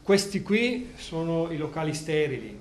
Questi qui sono i locali sterili,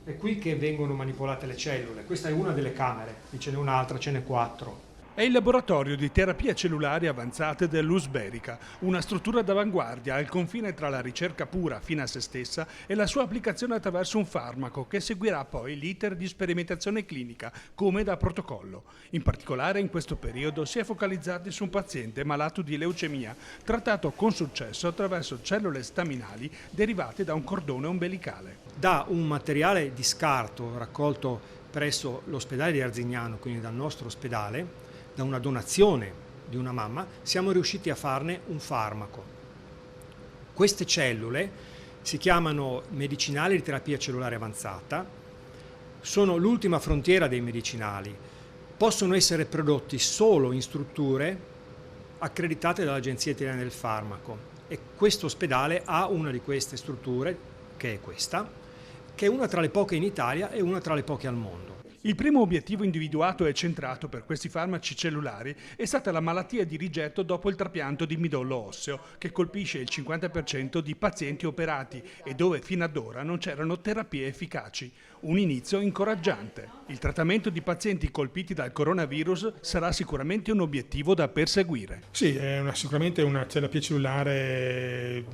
è qui che vengono manipolate le cellule. Questa è una delle camere, qui ce n'è un'altra, ce n'è 4. È il laboratorio di terapie cellulari avanzate dell'Usberica, una struttura d'avanguardia al confine tra la ricerca pura fine a se stessa e la sua applicazione attraverso un farmaco che seguirà poi l'iter di sperimentazione clinica, come da protocollo. In particolare in questo periodo si è focalizzati su un paziente malato di leucemia, trattato con successo attraverso cellule staminali derivate da un cordone ombelicale. Da un materiale di scarto raccolto presso l'ospedale di Arzignano, quindi dal nostro ospedale, da una donazione di una mamma, siamo riusciti a farne un farmaco. Queste cellule si chiamano medicinali di terapia cellulare avanzata, sono l'ultima frontiera dei medicinali, possono essere prodotti solo in strutture accreditate dall'Agenzia Italiana del Farmaco e questo ospedale ha una di queste strutture, che è questa, che è una tra le poche in Italia e una tra le poche al mondo. Il primo obiettivo individuato e centrato per questi farmaci cellulari è stata la malattia di rigetto dopo il trapianto di midollo osseo, che colpisce il 50% di pazienti operati e dove fino ad ora non c'erano terapie efficaci. Un inizio incoraggiante. Il trattamento di pazienti colpiti dal coronavirus sarà sicuramente un obiettivo da perseguire. Sì, è sicuramente una terapia cellulare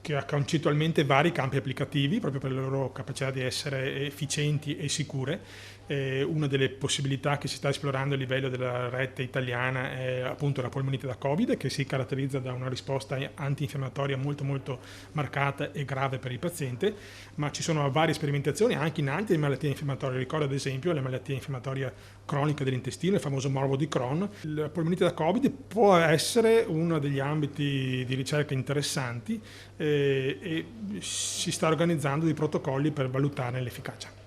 che ha concettualmente vari campi applicativi proprio per la loro capacità di essere efficienti e sicure. Una delle possibilità che si sta esplorando a livello della rete italiana è appunto la polmonite da Covid, che si caratterizza da una risposta antinfiammatoria molto marcata e grave per il paziente, ma ci sono varie sperimentazioni anche in altre malattie infiammatorie. Ricordo ad esempio la malattia infiammatoria cronica dell'intestino, il famoso morbo di Crohn. La polmonite da Covid può essere uno degli ambiti di ricerca interessanti e si sta organizzando dei protocolli per valutarne l'efficacia.